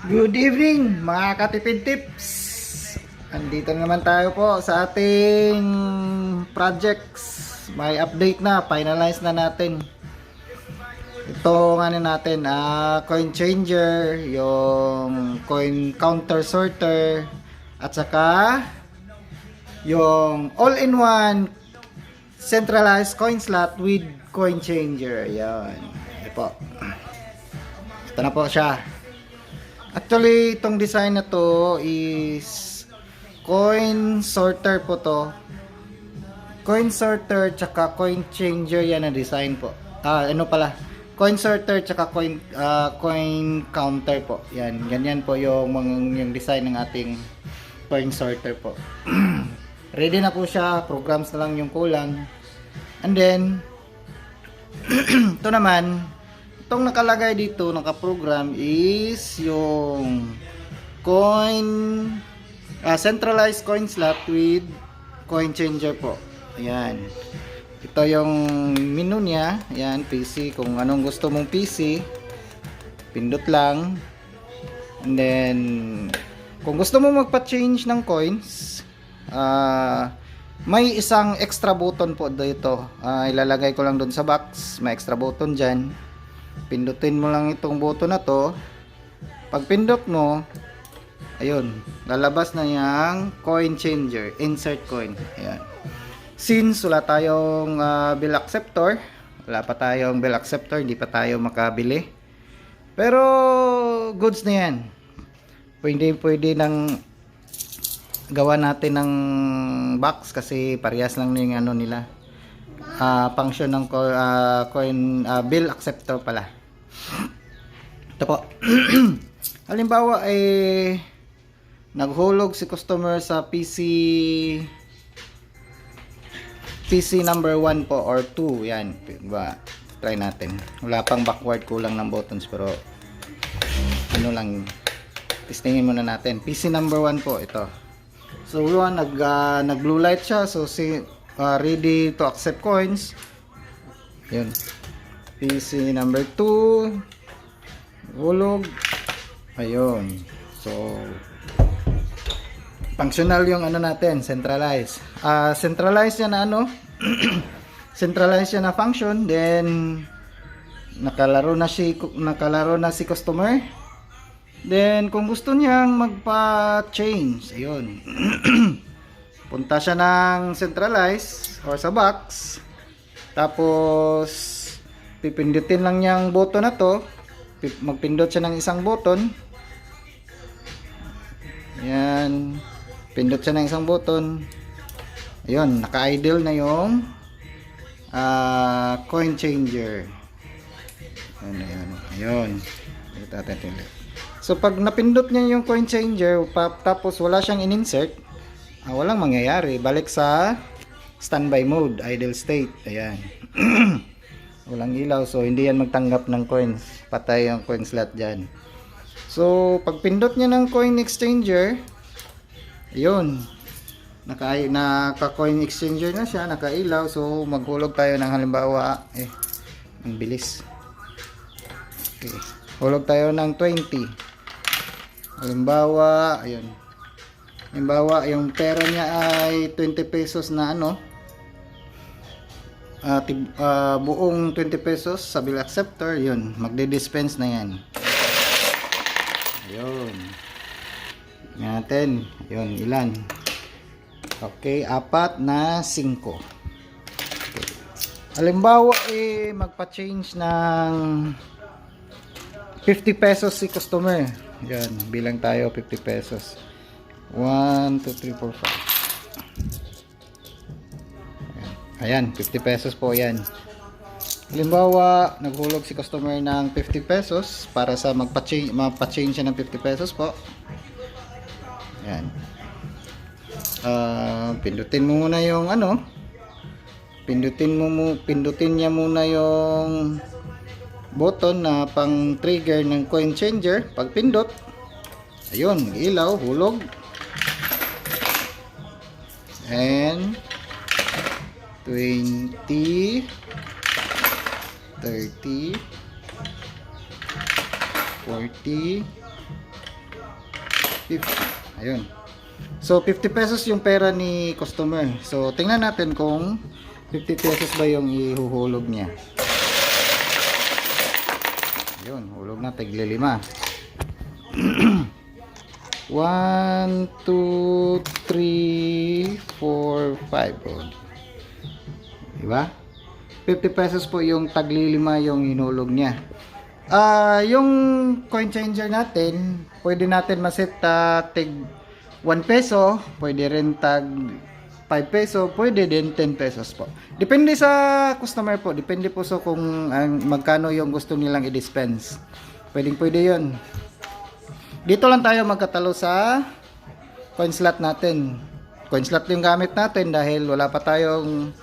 Good evening mga katipid tips. Andito na naman tayo po sa ating projects. May update na, finalize na natin. Ito nga natin, coin changer, yung coin counter sorter, at saka yung all-in-one centralized coin slot with coin changer. Yan. Ito po. Ito na po siya. Actually, itong design na to is coin sorter po to. Coin sorter tsaka coin changer yan na design po. Coin sorter tsaka coin counter po. Yan, ganyan po yung design ng ating coin sorter po. Ready na po siya, programs na lang yung kulang. And then ito naman, itong nakalagay dito, nakaprogram is yung centralized coin slot with coin changer po. Ayan. Ito yung menu niya. Ayan, PC. Kung anong gusto mong PC, pindot lang. And then, kung gusto mo magpa-change ng coins, may isang extra button po dito. Ilalagay ko lang doon sa box. May extra button dyan. Pindutin mo lang itong button na to. Pag pindot mo, ayun, lalabas na yung coin changer, insert coin. Ayan. Since wala tayong bill acceptor, wala pa tayong bill acceptor, hindi pa tayo makabili. Pero goods na yan. Pwede nang gawa natin ng box kasi parehas lang yung ano nila. Function ng bill acceptor pala. Ito po. Halimbawa naghulog si customer sa PC number 1 po or 2. Yan, diba? Try natin. Wala pang backward, kulang ng buttons, pero ano lang, testingin muna natin. PC number 1 po ito. So yun, nag blue light siya. So ready to accept coins. Yun. PC number 2. Hulog. Ayun. So functional yung ano natin, centralized. Centralized yan na ano. Centralized yan na function. Then nakalaro na si customer. Then kung gusto niyang magpa-change, ayun. Punta siya ng centralize or sa box. Tapos pipindutin lang niyang button na to. Magpindot siya ng isang button. Ayan. Pindot siya ng isang button. Ayun, naka-idle na yung coin changer. Ayun. So pag napindot niya yung coin changer, tapos wala siyang in-insert, walang mangyayari. Balik sa standby mode, idle state. Ayan. Walang ilaw, so hindi yan magtanggap ng coins. Patay yung coin slot dyan. So pag pindot niya ng coin exchanger, ayun, naka-coin exchanger na siya, naka-ilaw. So maghulog tayo ng halimbawa, ang bilis. Okay. Hulog tayo ng 20. Halimbawa, ayun. Halimbawa, yung pera niya ay 20 pesos na ano, buong 20 pesos sa bill acceptor, yun, magdi-dispense na yan. Ayun. Natin, yun, ilan? Okay, 4 na 5. Okay. Halimbawa, magpa-change ng 50 pesos si customer. Yan, bilang tayo 50 pesos. 1, 2, 3, 4, 5. Ayan, 50 pesos po yan. Halimbawa, naghulog si customer ng 50 pesos para sa magpa-change siya ng 50 pesos po. Ayan. Pindutin mo muna yung ano. Pindutin niya muna yung button na pang trigger ng coin changer. Pag pindot, ayun, ilaw, hulog. And 20, 30, 40, 50. Ayun. So 50 pesos yung pera ni customer. So tingnan natin kung 50 pesos ba yung ihuhulog niya. Ayun, hulog na tigli 5. 1, 2, 3, 4, 5. Diba? 50 pesos po yung tagli 5 yung hinulog niya. Yung coin changer natin, pwede natin maset tig 1 peso, pwede rin tag 5 peso, pwede din 10 pesos po. Depende sa customer po, depende po so kung magkano yung gusto nilang i-dispense. Pwede yun. Dito lang tayo magkatalo sa coin slot natin. Coin slot yung gamit natin dahil wala pa tayong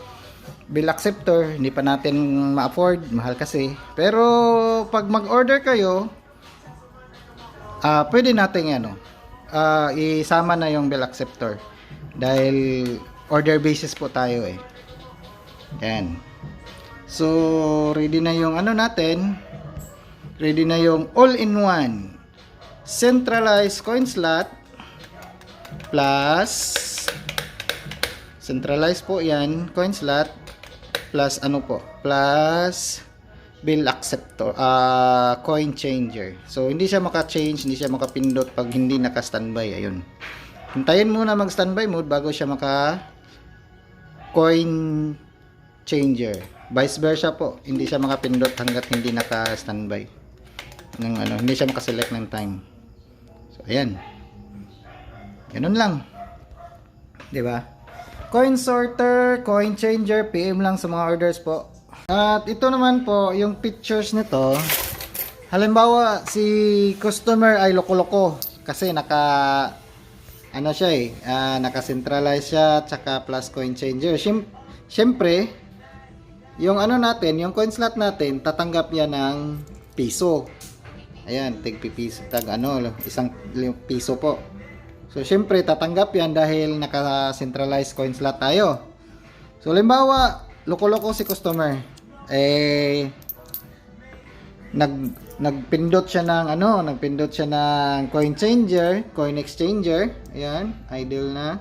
bill acceptor, hindi pa natin ma-afford, mahal kasi. Pero pag mag-order kayo, pwede natin isama na yung bill acceptor dahil order basis po tayo eh. Yan. So ready na yung natin. Ready na yung all-in-one centralized coin slot plus centralized po yan, coin slot plus plus bill acceptor, coin changer. So hindi siya maka-change, hindi siya makapindot pag hindi naka-standby. Ayun. Hintayin muna mag-standby mode bago siya maka coin changer. Vice versa po, hindi siya makapindot hangga't hindi naka-standby. Hindi siya maka-select ng time. So ayan. Ganun lang. 'Di ba? Coin sorter, coin changer, PM lang sa mga orders po. At ito naman po, yung pictures nito. Halimbawa, si customer ay loko-loko kasi naka-centralize siya, tsaka plus coin changer. Siyempre, yung natin, yung coin slot natin, tatanggap niya ng piso. Ayan, tig-piso, isang piso po. So, syempre, tatanggap yan dahil naka-centralized coin slot tayo. So, halimbawa, loko-loko si customer. Nagpindot siya ng coin changer, coin exchanger. Ayan, idle na.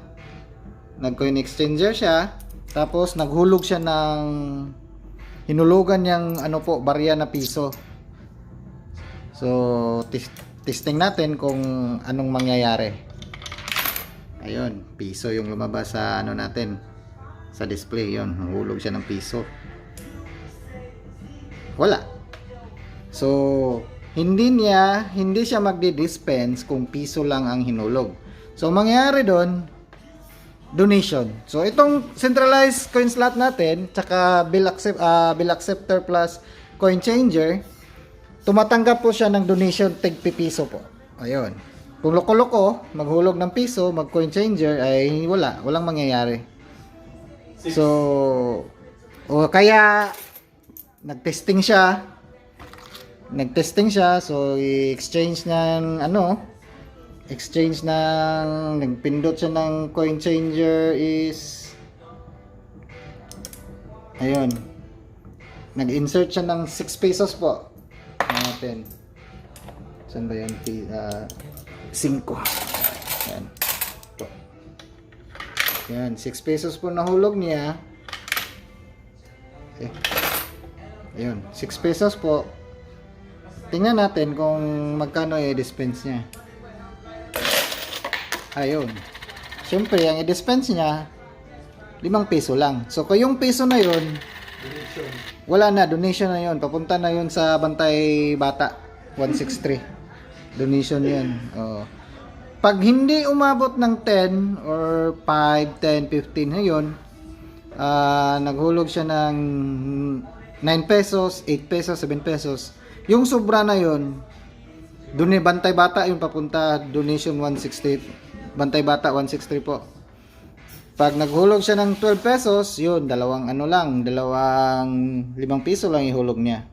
Nag-coin exchanger siya. Tapos, naghulog siya ng hinulugan niyang barya na piso. So, testing natin kung anong mangyayari. Ayun, piso yung lumabas sa natin sa display. Yun, nahulog siya ng piso. Wala. So, hindi siya magdi-dispense kung piso lang ang hinulog. So, mangyayari doon, donation. So, itong centralized coin slot natin, tsaka bill acceptor plus coin changer, tumatanggap po siya ng donation tig piso po. Ayun. Kung loko-loko, maghulog ng piso, mag-coin changer, ay walang mangyayari. So, kaya nagtesting siya, so i-exchange nagpindot siya ng coin changer is, ayun, nag-insert siya ng 6 pesos po natin. Saan ba yan? 5. Yan. Ito. Yan. 6 pesos po nahulog niya. Okay. Ayun. 6 pesos po. Tingnan natin kung magkano i-dispense niya. Ayun. Siyempre, ang i-dispense niya, 5 peso lang. So, kung yung peso na yun, wala na. Donation na yun. Papunta na yun sa Bantay Bata. 163. Donation yan. Pag hindi umabot ng 10 or 5, 10, 15 ngayon, naghulog siya ng 9 pesos, 8 pesos, 7 pesos. Yung sobra na yun, Bantay Bata yung papunta, donation 160, Bantay Bata 163 po. Pag naghulog siya ng 12 pesos, yun, dalawang 5 piso lang ihulog niya.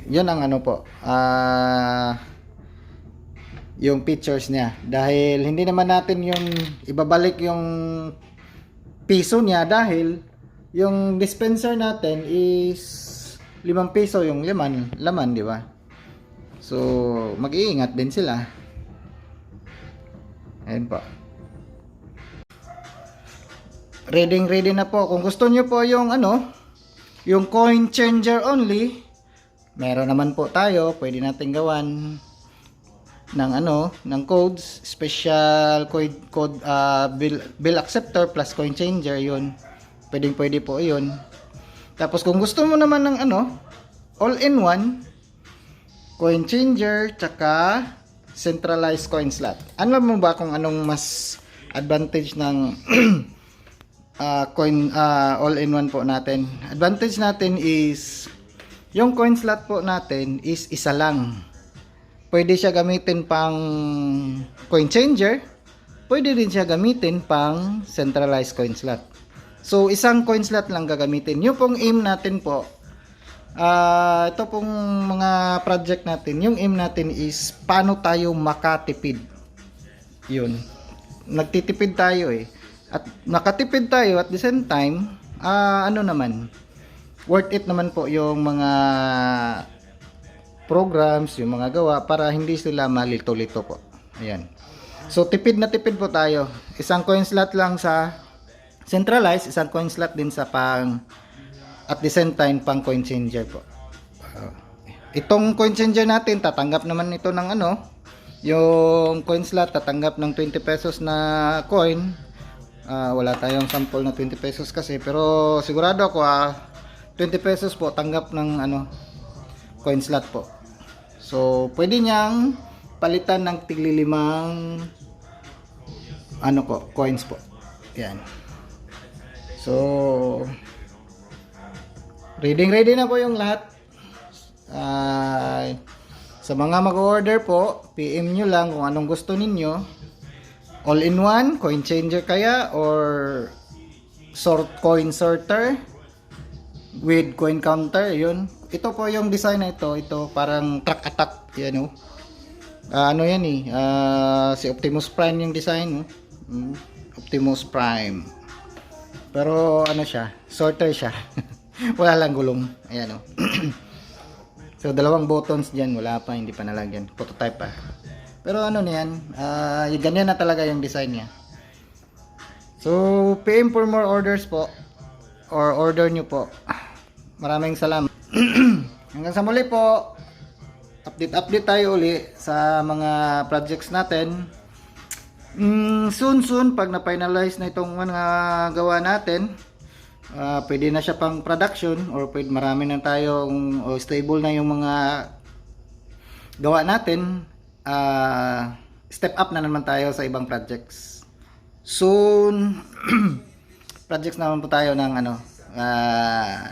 Yun ang yung pictures niya, dahil hindi naman natin yung ibabalik yung piso niya dahil yung dispenser natin is 5 piso yung laman, di ba? So mag-iingat din sila. Ayan po. Ready na po. Kung gusto nyo po yung ano, yung coin changer only, meron naman po tayo. Pwede natin gawan ng ano, ng codes, special code bill acceptor plus coin changer, yun. Pwede po yun. Tapos kung gusto mo naman ng ano, all-in-one, coin changer, tsaka centralized coin slot. Ano mo ba kung anong mas advantage ng coin all-in-one po natin? Advantage natin is yung coin slot po natin is isa lang. Pwede siya gamitin pang coin changer, pwede din siya gamitin pang centralized coin slot. So isang coin slot lang gagamitin. Yung pong aim natin po, ito pong mga project natin, yung aim natin is paano tayo makatipid. Yun, nagtitipid tayo eh. At nakatipid tayo at the same time, ano naman, worth it naman po yung mga programs, yung mga gawa para hindi sila malito-lito po. Ayan. So tipid na tipid po tayo. Isang coin slot lang sa centralized, isang coin slot din sa pang at the same time pang coin changer po. Itong coin changer natin tatanggap naman ito ng ano, yung coin slot tatanggap ng 20 pesos na coin. Wala tayong sample na 20 pesos kasi, pero sigurado ako 20 pesos po tanggap ng ano, coin slot po. So pwede niyang palitan ng tiglilimang ano po, coins po. Yan. So ready na po yung lahat. Sa mga mag-order po, PM nyo lang kung anong gusto ninyo. All-in-one, coin changer kaya, or coin sorter with coin counter, yun. Ito po yung design na ito parang track attack, yan oh. Ano yan eh, si Optimus Prime yung design, oh. Optimus Prime. Pero ano siya, sorter siya. Wala lang gulong, ayan oh. So dalawang buttons diyan, wala pa, hindi pa nalagyan, prototype pa. Pero ano niyan, ganyan na talaga yung design niya. So PM for more orders po, or order nyo po. Maraming salamat. Hanggang sa muli po. Update tayo uli sa mga projects natin. Soon pag na-finalize na itong mga gawa natin, pwede na siya pang production, or pwede marami na tayong stable na yung mga gawa natin. Step up na naman tayo sa ibang projects. Soon projects naman po tayo ng ano,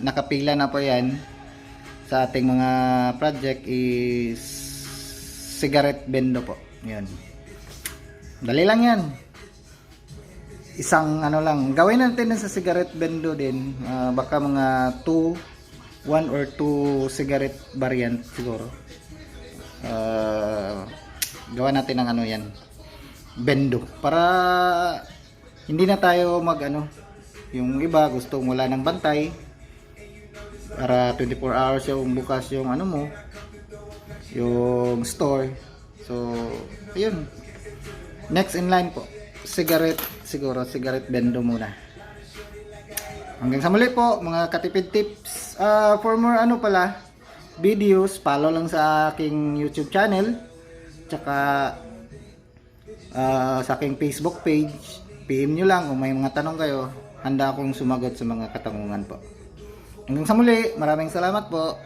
nakapila na po yan sa ating mga project is cigarette bendo po. Yan. Dali lang yan. Isang ano lang. Gawin natin sa cigarette bendo din. Baka mga 1 or 2 cigarette variant siguro. Gawa natin ng ano yan. Bendo. Para hindi na tayo mag ano. Yung iba gustong wala ng bantay. Para 24 hours yung bukas yung ano mo, yung store. So ayun, next in line po, cigarette bendo muna. Hanggang sa muli po mga katipid tips. For more ano pala videos, follow lang sa aking YouTube channel, tsaka sa aking Facebook page. PM nyo lang kung may mga tanong kayo, handa akong sumagot sa mga katanungan po. Hanggang sa muli, maraming salamat po.